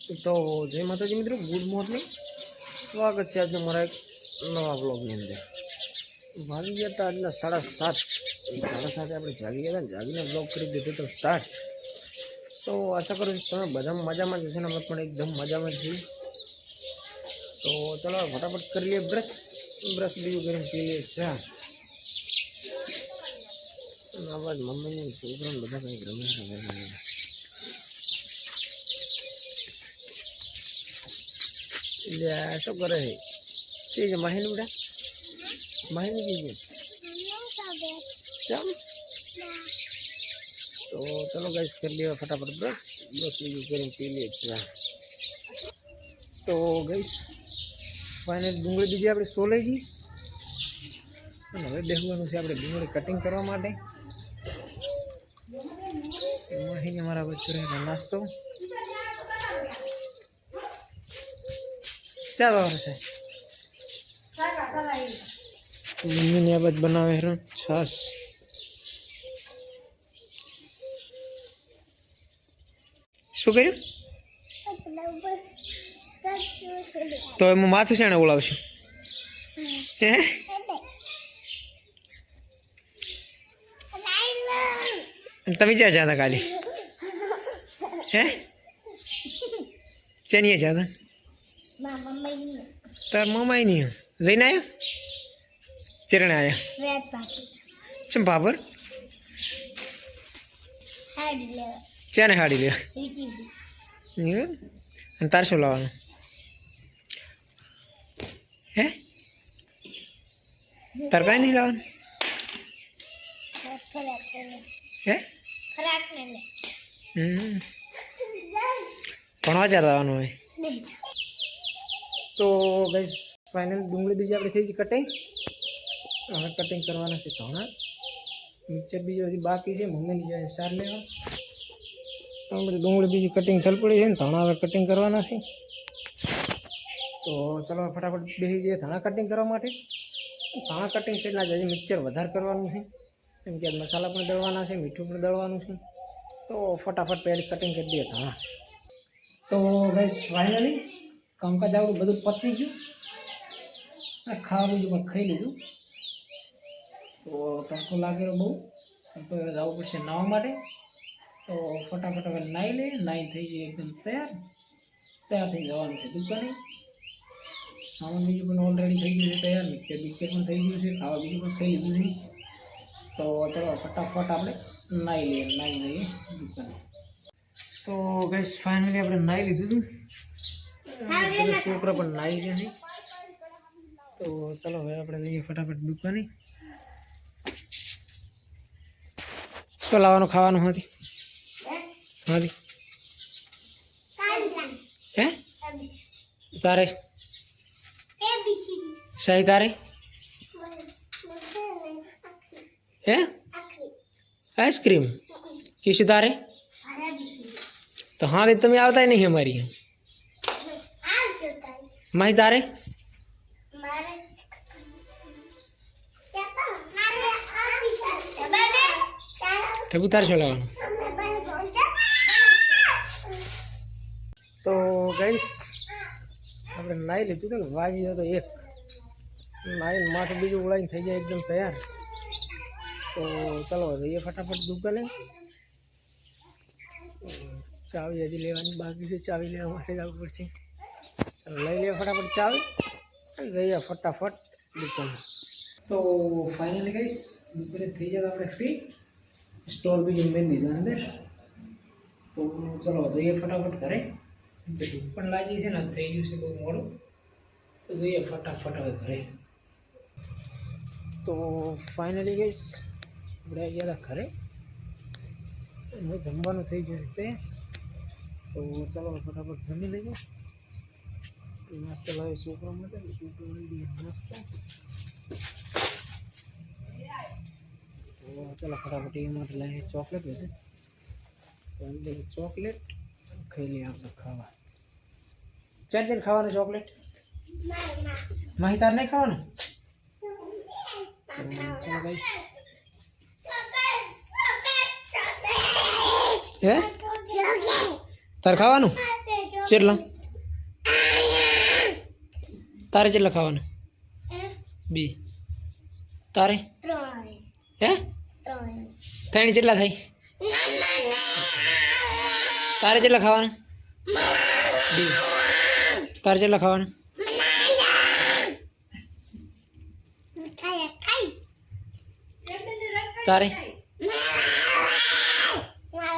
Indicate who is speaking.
Speaker 1: તો જય માતાજી મિત્રો, ગુડ મોર્નિંગ. સ્વાગત છે આજના મારા એક નવા બ્લોગની અંદર. વાગી ગયા હતા આજના 7:30. 7:30 આપણે જાગી ગયા હતા, જાગીને બ્લોગ કરી દીધો તો સ્ટાર્ટ. તો આશા કરું છું તમે બધા મજામાં જ હશે ને, અમે પણ એકદમ મજામાં છીએ. તો ચલો ફટાફટ કરી લઈએ બ્રશ બીજું કરીને પી લઈએ ચા. અવાજ મમ્મીને છોકરાને બધા કંઈક રમે છે. શું કરે છે કે માહિન બેટા માહિન કીધું ચાલ. તો ચલો ગાઈસ કરી લઈએ ફટાફટ બ્રશ બીજું કરીને પી લઈએ ચા. તો ગાઈસ ફાઇનલ ડુંગળી બીજી આપણે સોલાઈ ગઈ અને હવે બેસવાનું છે આપણે ડુંગળી કટિંગ કરવા માટે. માહિને મારા વચ્ચે નાસ્તો ચાલો છે. મમ્મીને આ બાદ બનાવે છે છાસ. શું કર્યું? તો એમાં માથું છે ને ઓળાવશું હે? તમે ક્યાં જતા કાલે હે? ચેનીએ જતા તાર મમ્માઈ નહીં લઈને આવ્યા? ચરણે આવ્યા ચમ પાપર ચાને હાડી લેવા અને તાર શું લાવવાનું હે? તાર કાંઈ નહીં લાવવાનું હે? ભણવા ચાર લાવવાનું હોય. તો ગાઈસ ફાઇનલ ડુંગળી બીજી આપણે થઈ ગઈ કટિંગ. હવે કટિંગ કરવાના છે ધોણા. મિક્સર બીજો હજી બાકી છે, મમ્મીની જાય સાર લેવા. તો બધી ડુંગળી બીજી કટિંગ થલ પડી છે ને ધોણા હવે કટિંગ કરવાના છે. તો ચલો ફટાફટ બેસી જઈએ ધાણા કટિંગ કરવા માટે. ધાણા કટિંગ પહેલાં જ હજી મિક્સર વધારે કરવાનું છે, કેમ કે મસાલા પણ દળવાના છે, મીઠું પણ દળવાનું છે. તો ફટાફટ પહેલી કટિંગ કરી દઈએ ધાણા. તો ગાઈસ ફાઇનલી કામકાજ આપણું બધું પતી ગયું. ખાવા બીજું પણ ખાઈ લીધું. તો તડકો લાગેલો બહુ, તો જવું પડશે નાહવા માટે. તો ફટાફટ હવે નાહી લઈએ. નાહી થઈ જઈએ એકદમ તૈયાર થઈ જવાનું છે દુકાને. સામાન બીજું પણ ઓલરેડી થઈ ગયું છે તૈયાર. મિક્સર પણ થઈ ગયું છે, ખાવા બીજું પણ ખાઈ લીધું છે. તો ચલો ફટાફટ આપણે નાહી લઈએ દુકાને. તો ગાઈસ ફાઇનલી આપણે નાહી લીધું હતું, છોકરા પણ નાહી ગયા છે. તો ચલો હવે આપણે લઈએ ફટાફટ દુકાને. શું લાવવાનું ખાવાનું હતી? હે તારે સહી તારે હે આઈસ્ક્રીમ કીશું તારે? તો હા તમે આવતા નહીં અમારી માહી તારે ઠબુ તારે શું લાવવાનું? તો ગાઈસ આપણે નાહી લીધું કે વાગી ગયો તો 1. નાહીને માથું બીજું ઉડાઈને થઈ જાય એકદમ તૈયાર. તો ચલો જઈએ ફટાફટ દુકાને. ચાવી હજી લેવાની બાકી છે, ચાવી લેવા માટે જવું પડશે. લઈ લઈએ ફટાફટ ચાવી અને જઈએ ફટાફટ દુકાને. તો ફાઇનલી ગાઈસ દુકાને થઈ જાય આપણે ફ્રી. સ્ટોલ બીજું મેં દીધા અંદર. તો ચલો જઈએ ફટાફટ ઘરે. ભૂખ પણ લાગી છે ને, થઈ ગયું છે બહુ મોડું. તો જઈએ ફટાફટ હવે ઘરે. તો ફાઇનલી ગાઈસ આપણે આવી ગયા ઘરે. હવે જમવાનું થઈ ગયું છે. તો ચાલો ફટાફટ જમી લઈએ. નાસ્તો લાવે છોકરા માટે, છોકરા લઈ દઈએ નાસ્તો. તો ચાલો ફટાફટ એ માટે લાવીએ ચોકલેટ લીધે. તો અંદર ચોકલેટ ખાઈ લઈએ આપણે ખાવા. ચાર ખાવાનું ચોકલેટ માહી તાર નહીં ખાવાનું? ચાલો ગાઈસ હે તાર ખાવાનું કેટલા તારે કેટલા ખાવાના બી તારે હે ત્રણ કેટલા થાય તારે કેટલા ખાવાના બી તારે કેટલા ખાવાના તારે